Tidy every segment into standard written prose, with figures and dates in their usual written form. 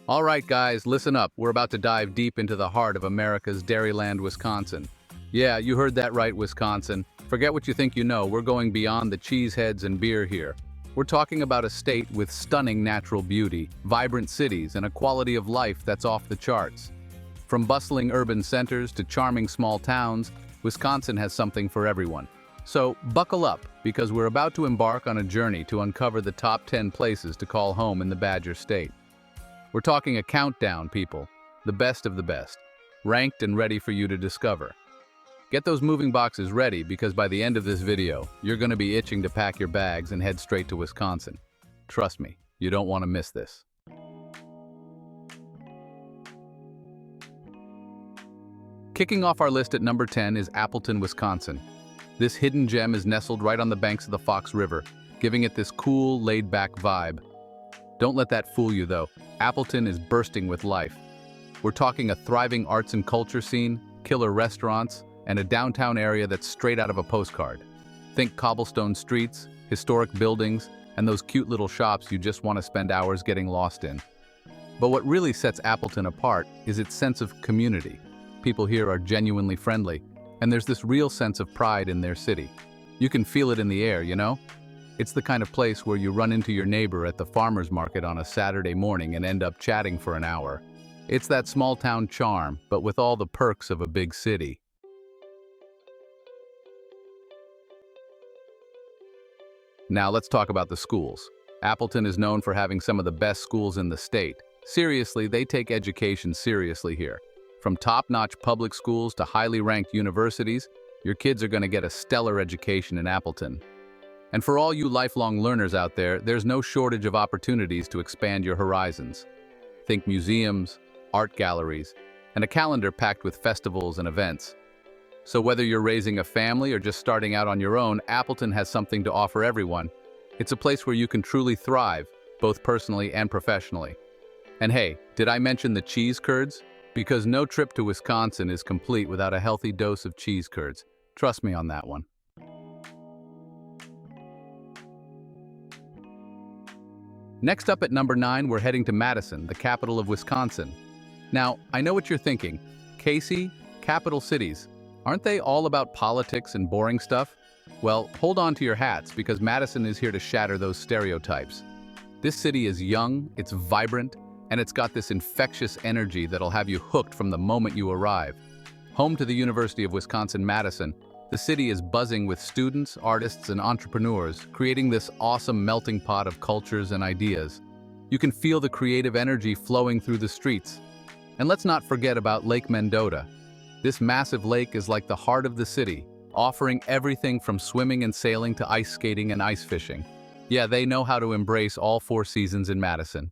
All right, guys, listen up. We're about to dive deep into the heart of America's Dairyland, Wisconsin. Yeah, you heard that right, Wisconsin. Forget what you think you know. We're going beyond the cheeseheads and beer here. We're talking about a state with stunning natural beauty, vibrant cities, and a quality of life that's off the charts. From bustling urban centers to charming small towns, Wisconsin has something for everyone. So buckle up, because we're about to embark on a journey to uncover the top 10 places to call home in the Badger State. We're talking a countdown, people, the best of the best, ranked and ready for you to discover. Get those moving boxes ready, because by the end of this video, you're going to be itching to pack your bags and head straight to Wisconsin. Trust me, you don't want to miss this. Kicking off our list at number 10 is Appleton, Wisconsin. This hidden gem is nestled right on the banks of the Fox River, giving it this cool, laid-back vibe. Don't let that fool you, though. Appleton is bursting with life. We're talking a thriving arts and culture scene, killer restaurants, and a downtown area that's straight out of a postcard. Think cobblestone streets, historic buildings, and those cute little shops you just want to spend hours getting lost in. But what really sets Appleton apart is its sense of community. People here are genuinely friendly, and there's this real sense of pride in their city. You can feel it in the air, you know? It's the kind of place where you run into your neighbor at the farmer's market on a Saturday morning and end up chatting for an hour. It's that small-town charm, but with all the perks of a big city. Now let's talk about the schools. Appleton is known for having some of the best schools in the state. Seriously, they take education seriously here. From top-notch public schools to highly ranked universities, your kids are going to get a stellar education in Appleton. And for all you lifelong learners out there, there's no shortage of opportunities to expand your horizons. Think museums, art galleries, and a calendar packed with festivals and events. So whether you're raising a family or just starting out on your own, Appleton has something to offer everyone. It's a place where you can truly thrive, both personally and professionally. And hey, did I mention the cheese curds? Because no trip to Wisconsin is complete without a healthy dose of cheese curds. Trust me on that one. Next up at number 9, we're heading to Madison, the capital of Wisconsin. Now, I know what you're thinking. Casey, capital cities, aren't they all about politics and boring stuff? Well, hold on to your hats, because Madison is here to shatter those stereotypes. This city is young, it's vibrant, and it's got this infectious energy that'll have you hooked from the moment you arrive. Home to the University of Wisconsin-Madison, the city is buzzing with students, artists, and entrepreneurs, creating this awesome melting pot of cultures and ideas. You can feel the creative energy flowing through the streets. And let's not forget about Lake Mendota. This massive lake is like the heart of the city, offering everything from swimming and sailing to ice skating and ice fishing. Yeah, they know how to embrace all 4 seasons in Madison.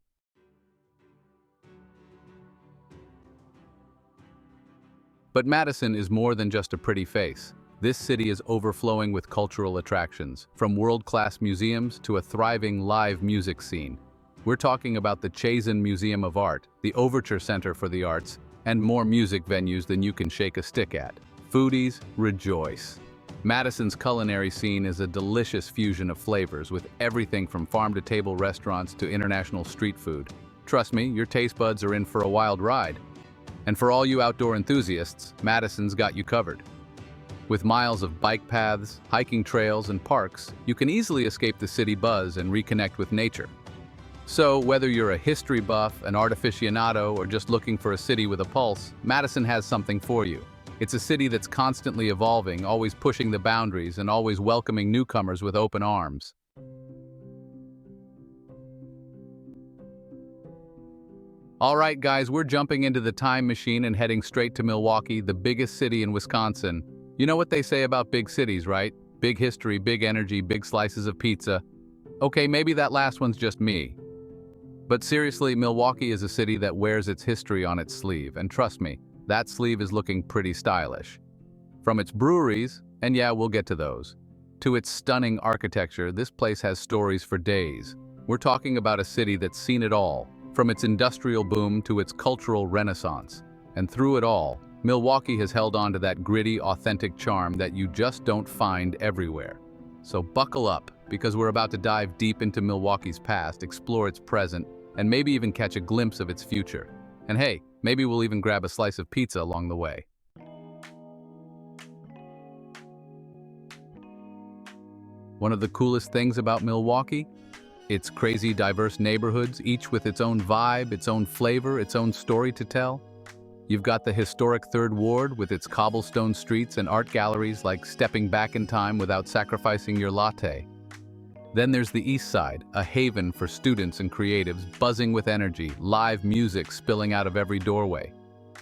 But Madison is more than just a pretty face. This city is overflowing with cultural attractions, from world-class museums to a thriving live music scene. We're talking about the Chazen Museum of Art, the Overture Center for the Arts, and more music venues than you can shake a stick at. Foodies, rejoice. Madison's culinary scene is a delicious fusion of flavors, with everything from farm-to-table restaurants to international street food. Trust me, your taste buds are in for a wild ride. And for all you outdoor enthusiasts, Madison's got you covered. With miles of bike paths, hiking trails, and parks, you can easily escape the city buzz and reconnect with nature. So, whether you're a history buff, an art aficionado, or just looking for a city with a pulse, Madison has something for you. It's a city that's constantly evolving, always pushing the boundaries, and always welcoming newcomers with open arms. All right, guys, we're jumping into the time machine and heading straight to Milwaukee, the biggest city in Wisconsin. You know what they say about big cities, right? Big history, big energy, big slices of pizza. Okay, maybe that last one's just me. But seriously, Milwaukee is a city that wears its history on its sleeve, and trust me, that sleeve is looking pretty stylish. From its breweries, and yeah, we'll get to those, to its stunning architecture, this place has stories for days. We're talking about a city that's seen it all, from its industrial boom to its cultural renaissance. And through it all, Milwaukee has held on to that gritty, authentic charm that you just don't find everywhere. So buckle up, because we're about to dive deep into Milwaukee's past, explore its present, and maybe even catch a glimpse of its future. And hey, maybe we'll even grab a slice of pizza along the way. One of the coolest things about Milwaukee? Its crazy, diverse neighborhoods, each with its own vibe, its own flavor, its own story to tell. You've got the historic Third Ward with its cobblestone streets and art galleries like stepping back in time without sacrificing your latte. Then there's the East Side, a haven for students and creatives, buzzing with energy, live music spilling out of every doorway.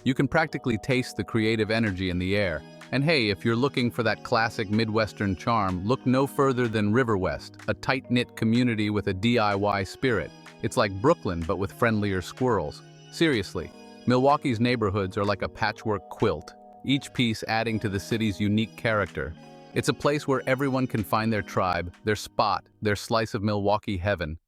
You can practically taste the creative energy in the air. And hey, if you're looking for that classic Midwestern charm, look no further than River West, a tight-knit community with a DIY spirit. It's like Brooklyn, but with friendlier squirrels. Seriously, Milwaukee's neighborhoods are like a patchwork quilt, each piece adding to the city's unique character. It's a place where everyone can find their tribe, their spot, their slice of Milwaukee heaven.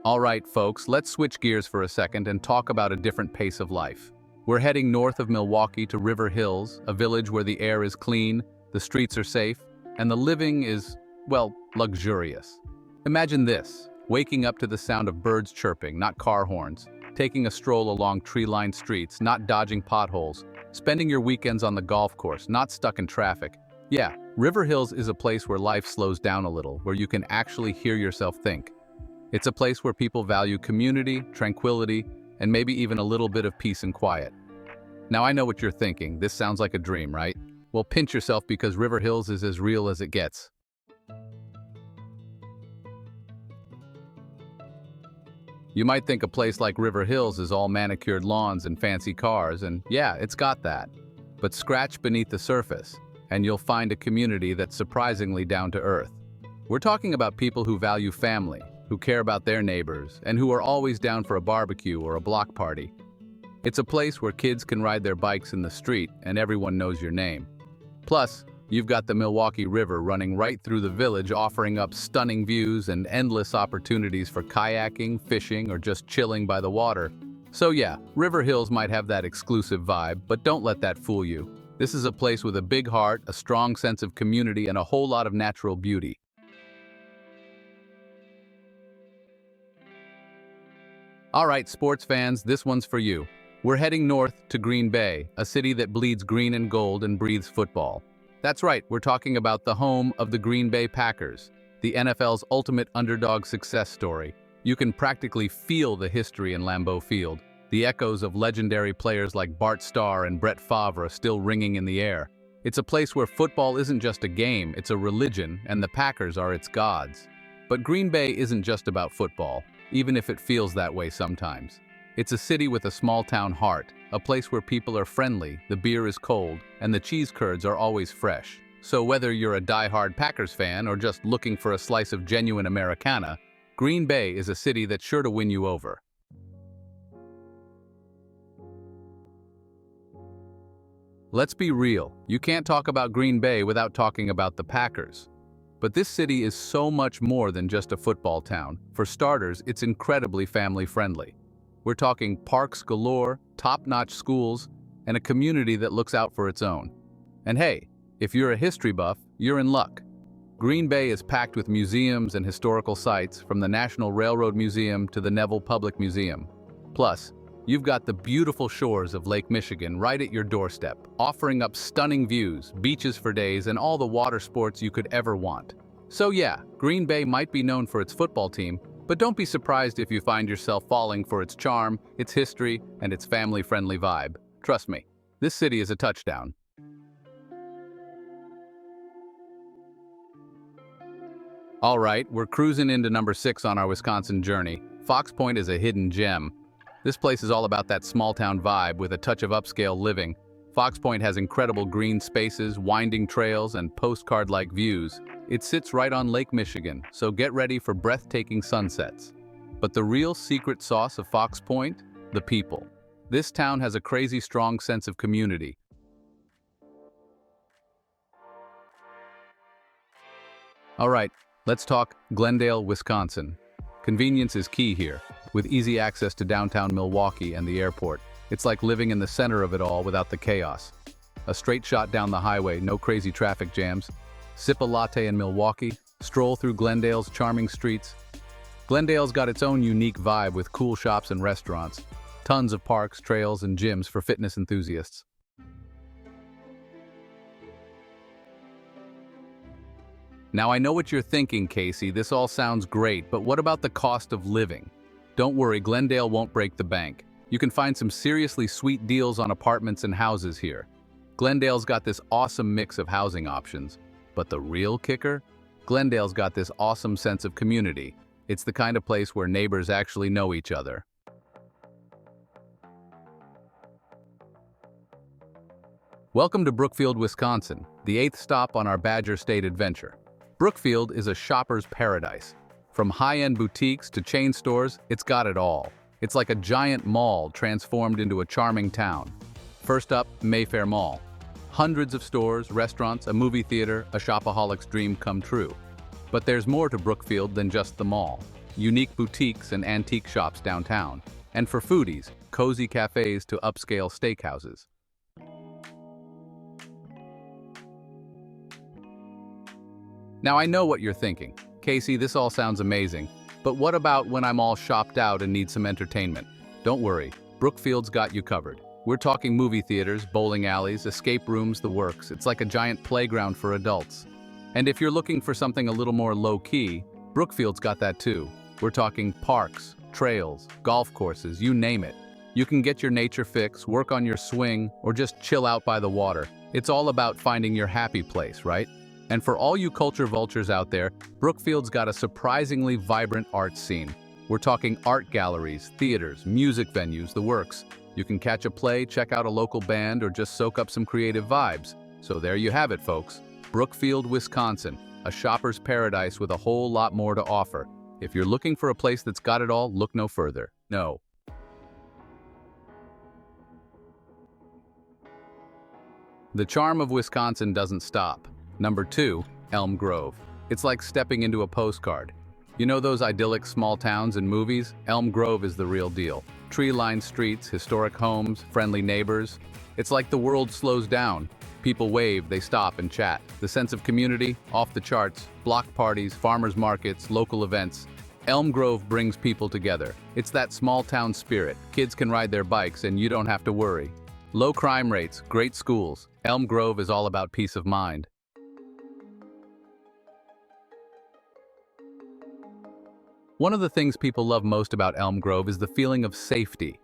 All right, folks, let's switch gears for a second and talk about a different pace of life. We're heading north of Milwaukee to River Hills, a village where the air is clean, the streets are safe, and the living is, well, luxurious. Imagine this, waking up to the sound of birds chirping, not car horns, taking a stroll along tree-lined streets, not dodging potholes, spending your weekends on the golf course, not stuck in traffic. Yeah, River Hills is a place where life slows down a little, where you can actually hear yourself think. It's a place where people value community, tranquility, and maybe even a little bit of peace and quiet. Now I know what you're thinking, this sounds like a dream, right? Well, pinch yourself because River Hills is as real as it gets. You might think a place like River Hills is all manicured lawns and fancy cars, and yeah, it's got that. But scratch beneath the surface, and you'll find a community that's surprisingly down to earth. We're talking about people who value family, who care about their neighbors, and who are always down for a barbecue or a block party. It's a place where kids can ride their bikes in the street and everyone knows your name. Plus, you've got the Milwaukee River running right through the village, offering up stunning views and endless opportunities for kayaking, fishing, or just chilling by the water. So yeah, River Hills might have that exclusive vibe, but don't let that fool you. This is a place with a big heart, a strong sense of community, and a whole lot of natural beauty. All right, sports fans, this one's for you. We're heading north to Green Bay, a city that bleeds green and gold and breathes football. That's right, we're talking about the home of the Green Bay Packers, the NFL's ultimate underdog success story. You can practically feel the history in Lambeau Field. The echoes of legendary players like Bart Starr and Brett Favre are still ringing in the air. It's a place where football isn't just a game, it's a religion, and the Packers are its gods. But Green Bay isn't just about football, even if it feels that way sometimes. It's a city with a small-town heart, a place where people are friendly, the beer is cold, and the cheese curds are always fresh. So whether you're a die-hard Packers fan or just looking for a slice of genuine Americana, Green Bay is a city that's sure to win you over. Let's be real, you can't talk about Green Bay without talking about the Packers. But this city is so much more than just a football town. For starters, it's incredibly family-friendly. We're talking parks galore, top-notch schools, and a community that looks out for its own. And hey, if you're a history buff, you're in luck. Green Bay is packed with museums and historical sites, from the National Railroad Museum to the Neville Public Museum. Plus, you've got the beautiful shores of Lake Michigan right at your doorstep, offering up stunning views, beaches for days, and all the water sports you could ever want. So yeah, Green Bay might be known for its football team, but don't be surprised if you find yourself falling for its charm, its history, and its family-friendly vibe. Trust me, this city is a touchdown. All right, we're cruising into number 6 on our Wisconsin journey. Fox Point is a hidden gem. This place is all about that small-town vibe with a touch of upscale living. Fox Point has incredible green spaces, winding trails, and postcard-like views. It sits right on Lake Michigan, so get ready for breathtaking sunsets. But the real secret sauce of Fox Point? The people. This town has a crazy strong sense of community. All right, let's talk Glendale, Wisconsin. Convenience is key here. With easy access to downtown Milwaukee and the airport, it's like living in the center of it all without the chaos. A straight shot down the highway, no crazy traffic jams. Sip a latte in Milwaukee, Stroll through Glendale's charming streets. Glendale's got its own unique vibe with cool shops and restaurants, tons of parks, trails, and gyms for fitness enthusiasts. Now I know what you're thinking, Casey, this all sounds great, but what about the cost of living? Don't worry, Glendale won't break the bank. You can find some seriously sweet deals on apartments and houses here. Glendale's got this awesome mix of housing options. But the real kicker? Glendale's got this awesome sense of community. It's the kind of place where neighbors actually know each other. Welcome to Brookfield, Wisconsin, the 8th stop on our Badger State adventure. Brookfield is a shopper's paradise. From high-end boutiques to chain stores, it's got it all. It's like a giant mall transformed into a charming town. First up, Mayfair Mall. Hundreds of stores, restaurants, a movie theater, a shopaholic's dream come true. But there's more to Brookfield than just the mall. Unique boutiques and antique shops downtown. And for foodies, cozy cafes to upscale steakhouses. Now I know what you're thinking. Casey, this all sounds amazing. But what about when I'm all shopped out and need some entertainment? Don't worry, Brookfield's got you covered. We're talking movie theaters, bowling alleys, escape rooms, the works. It's like a giant playground for adults. And if you're looking for something a little more low-key, Brookfield's got that too. We're talking parks, trails, golf courses, you name it. You can get your nature fix, work on your swing, or just chill out by the water. It's all about finding your happy place, right? And for all you culture vultures out there, Brookfield's got a surprisingly vibrant art scene. We're talking art galleries, theaters, music venues, the works. You can catch a play, check out a local band, or just soak up some creative vibes. So there you have it, folks. Brookfield, Wisconsin, a shopper's paradise with a whole lot more to offer. If you're looking for a place that's got it all, look no further. No. The charm of Wisconsin doesn't stop. Number 2, Elm Grove. It's like stepping into a postcard. You know those idyllic small towns in movies? Elm Grove is the real deal. Tree-lined streets, historic homes, friendly neighbors. It's like the world slows down. People wave, they stop and chat. The sense of community, off the charts. Block parties, farmers markets, local events. Elm Grove brings people together. It's that small town spirit. Kids can ride their bikes and you don't have to worry. Low crime rates, great schools. Elm Grove is all about peace of mind. One of the things people love most about Elm Grove is the feeling of safety.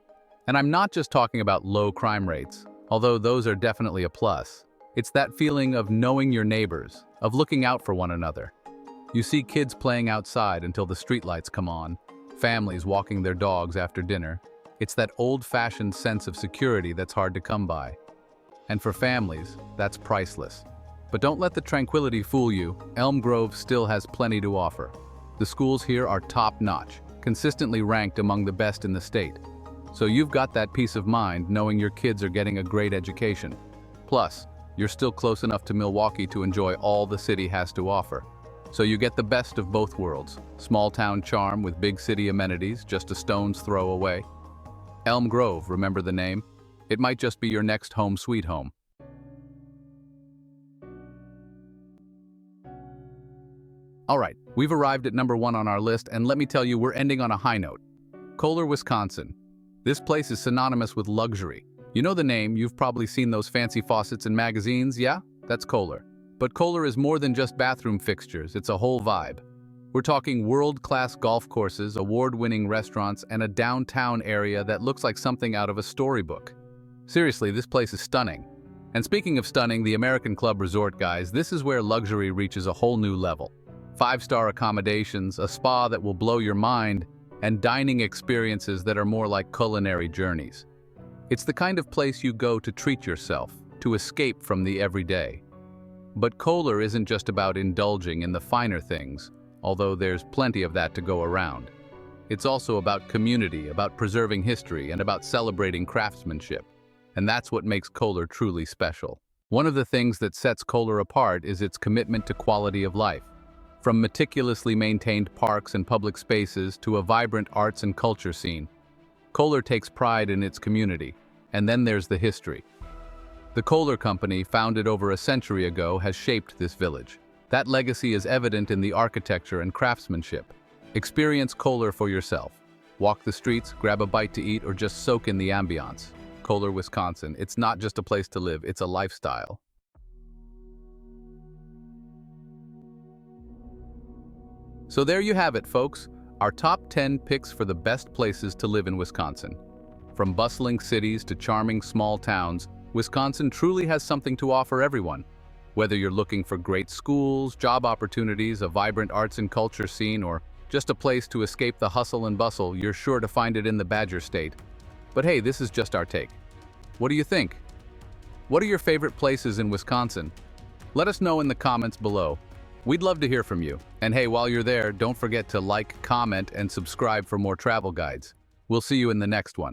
And I'm not just talking about low crime rates, although those are definitely a plus. It's that feeling of knowing your neighbors, of looking out for one another. You see kids playing outside until the streetlights come on, families walking their dogs after dinner. It's that old-fashioned sense of security that's hard to come by. And for families, that's priceless. But don't let the tranquility fool you. Elm Grove still has plenty to offer. The schools here are top-notch, consistently ranked among the best in the state. So you've got that peace of mind knowing your kids are getting a great education. Plus, you're still close enough to Milwaukee to enjoy all the city has to offer. So you get the best of both worlds. Small-town charm with big city amenities just a stone's throw away. Elm Grove, remember the name? It might just be your next home sweet home. All right, we've arrived at number 1 on our list, and let me tell you, we're ending on a high note. Kohler, Wisconsin. This place is synonymous with luxury. You know the name, you've probably seen those fancy faucets in magazines, yeah? That's Kohler. But Kohler is more than just bathroom fixtures, it's a whole vibe. We're talking world-class golf courses, award-winning restaurants, and a downtown area that looks like something out of a storybook. Seriously, this place is stunning. And speaking of stunning, the American Club Resort, guys, this is where luxury reaches a whole new level. 5-star accommodations, a spa that will blow your mind, and dining experiences that are more like culinary journeys. It's the kind of place you go to treat yourself, to escape from the everyday. But Kohler isn't just about indulging in the finer things, although there's plenty of that to go around. It's also about community, about preserving history, and about celebrating craftsmanship. And that's what makes Kohler truly special. One of the things that sets Kohler apart is its commitment to quality of life. From meticulously maintained parks and public spaces to a vibrant arts and culture scene, Kohler takes pride in its community. And then there's the history. The Kohler Company, founded over a century ago, has shaped this village. That legacy is evident in the architecture and craftsmanship. Experience Kohler for yourself. Walk the streets, grab a bite to eat, or just soak in the ambiance. Kohler, Wisconsin. It's not just a place to live, it's a lifestyle. So there you have it, folks. Our top 10 picks for the best places to live in Wisconsin. From bustling cities to charming small towns, Wisconsin truly has something to offer everyone. Whether you're looking for great schools, job opportunities, a vibrant arts and culture scene, or just a place to escape the hustle and bustle, you're sure to find it in the Badger State. But hey, this is just our take. What do you think? What are your favorite places in Wisconsin? Let us know in the comments below. We'd love to hear from you. And hey, while you're there, don't forget to like, comment, and subscribe for more travel guides. We'll see you in the next one.